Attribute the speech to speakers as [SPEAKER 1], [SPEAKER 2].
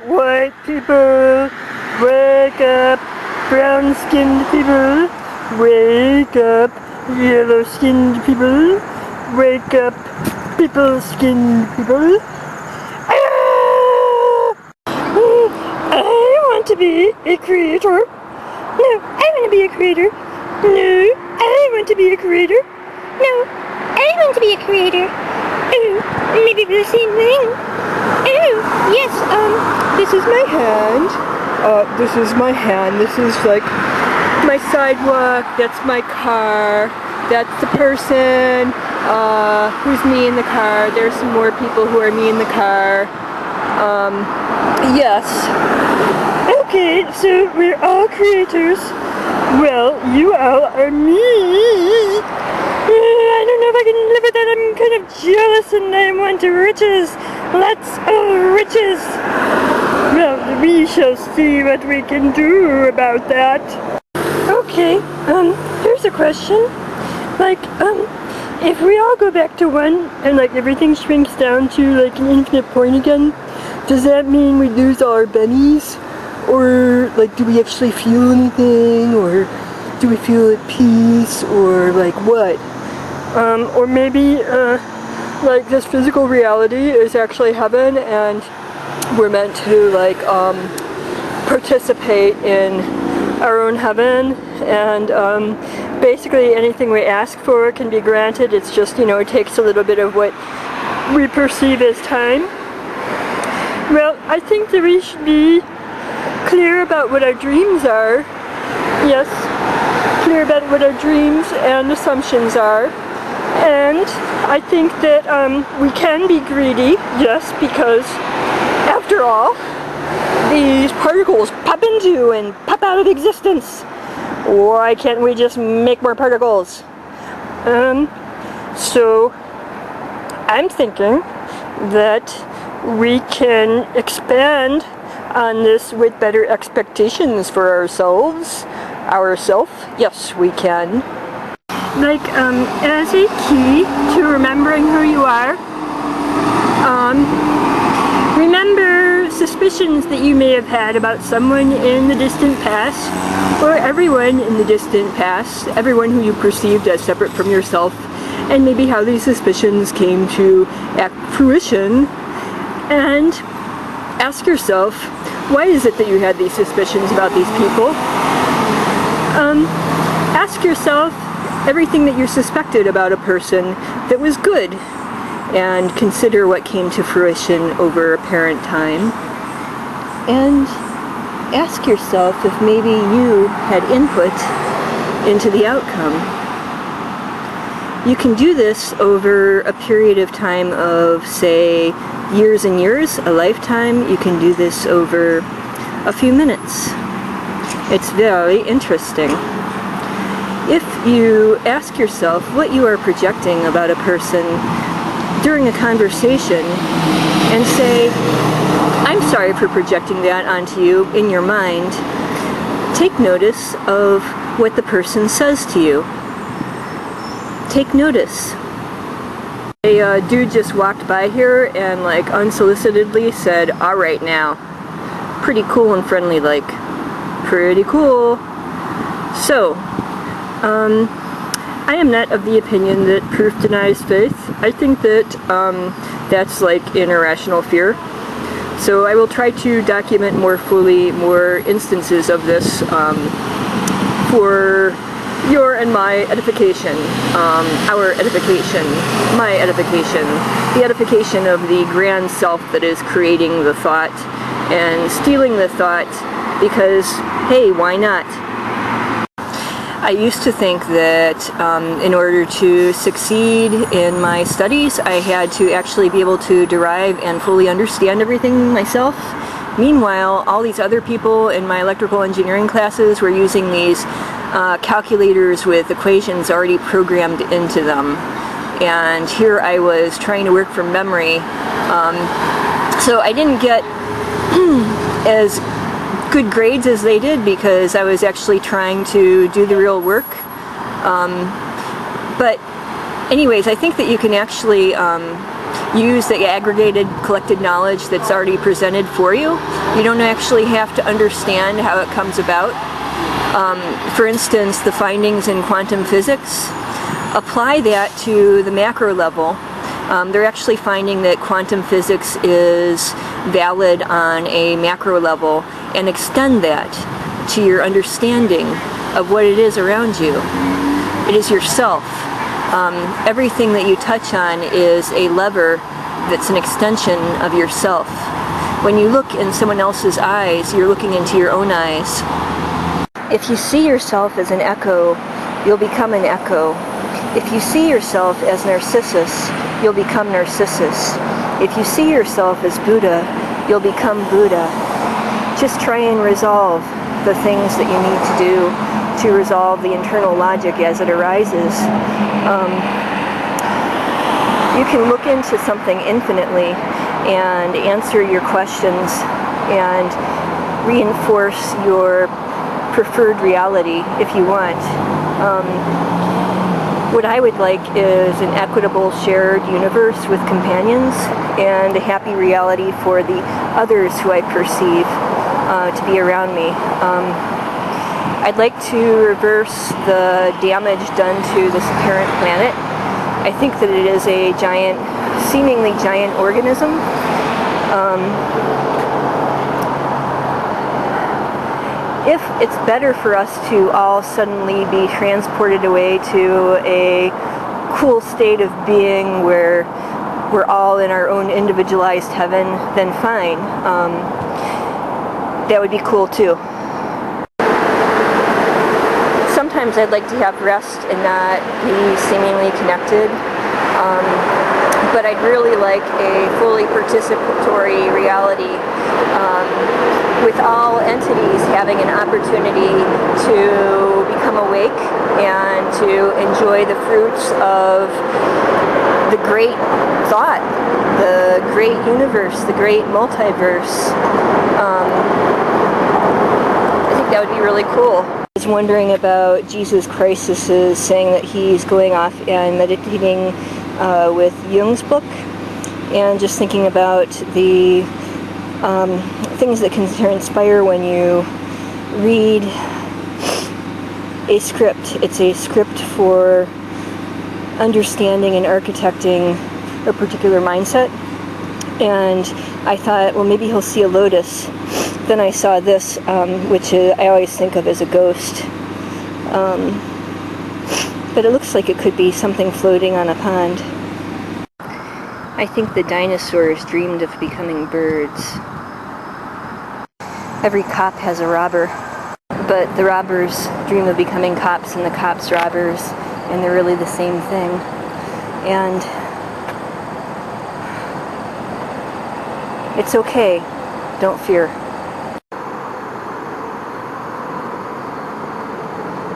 [SPEAKER 1] white people, wake up, brown-skinned people, wake up, yellow-skinned people, wake up, people-skinned people. I want to be a creator. No, I want to be a creator. No, I want to be a creator. No, I want to be a creator. Oh, maybe the same thing. Oh, yes, this is my hand. This is my hand. This is like my sidewalk. That's my car. That's the person who's me in the car. There's some more people who are me in the car. Yes. Okay, so we're all creators. Well, you all are me. I don't know if I can live with that. I'm kind of jealous and I want riches. Lots of riches. Well, we shall see what we can do about that. Okay, here's a question. Like, if we all go back to one and like everything shrinks down to like an infinite point again, does that mean we lose all our bennies? Or like, do we actually feel anything? Or do we feel at peace? Or like what? Or maybe like this physical reality is actually heaven and we're meant to like participate in our own heaven, and basically anything we ask for can be granted. It's just, you know, it takes a little bit of what we perceive as time. Well, I think that we should be clear about what our dreams are. Yes, clear about what our dreams and assumptions are. And I think that we can be greedy, yes, because after all, these particles pop into and pop out of existence. Why can't we just make more particles? So I'm thinking that we can expand on this with better expectations for ourselves. Yes, we can. Like, as a key to remembering who you are, remember suspicions that you may have had about someone in the distant past, or everyone in the distant past, everyone who you perceived as separate from yourself, and maybe how these suspicions came to fruition, and ask yourself, why is it that you had these suspicions about these people? Ask yourself everything that you suspected about a person that was good, and consider what came to fruition over apparent time, and ask yourself if maybe you had input into the outcome. You can do this over a period of time of, say, years and years, a lifetime. You can do this over a few minutes. It's very interesting. If you ask yourself what you are projecting about a person during a conversation and say, I'm sorry for projecting that onto you in your mind, take notice of what the person says to you. Take notice. A dude just walked by here and like unsolicitedly said, all right now. Pretty cool and friendly, like. Pretty cool. So, I am not of the opinion that proof denies faith. I think that that's like an irrational fear. So I will try to document more fully more instances of this for your and my edification, our edification, my edification, the edification of the grand self that is creating the thought and stealing the thought because, hey, why not? I used to think that in order to succeed in my studies, I had to actually be able to derive and fully understand everything myself. Meanwhile, all these other people in my electrical engineering classes were using these calculators with equations already programmed into them. And here I was trying to work from memory. So I didn't get as good grades as they did because I was actually trying to do the real work. But anyways, I think that you can actually use the aggregated, collected knowledge that's already presented for you. You don't actually have to understand how it comes about. For instance, the findings in quantum physics, apply that to the macro level. They're actually finding that quantum physics is valid on a macro level, and extend that to your understanding of what it is around you. It is yourself. Everything that you touch on is a lever that's an extension of yourself. When you look in someone else's eyes, you're looking into your own eyes. If you see yourself as an echo, you'll become an echo. If you see yourself as Narcissus, you'll become Narcissus. If you see yourself as Buddha, you'll become Buddha. Just try and resolve the things that you need to do to resolve the internal logic as it arises. You can look into something infinitely and answer your questions and reinforce your preferred reality if you want. What I would like is an equitable shared universe with companions and a happy reality for the others who I perceive to be around me. I'd like to reverse the damage done to this apparent planet. I think that it is a giant, seemingly giant organism. If it's better for us to all suddenly be transported away to a cool state of being where we're all in our own individualized heaven, then fine. That would be cool too. Sometimes I'd like to have rest and not be seemingly connected. But I'd really like a fully participatory reality with all entities having an opportunity to become awake and to enjoy the fruits of the great thought, the great universe, the great multiverse. I think that would be really cool. I was wondering about Jesus Christ is saying that he's going off and meditating with Jung's book, and just thinking about the things that can transpire when you read a script. It's a script for understanding and architecting a particular mindset. And I thought, well, maybe he'll see a lotus. Then I saw this, which I always think of as a ghost. But it looks like it could be something floating on a pond. I think the dinosaurs dreamed of becoming birds. Every cop has a robber, but the robbers dream of becoming cops and the cops robbers, and they're really the same thing. And it's okay. Don't fear.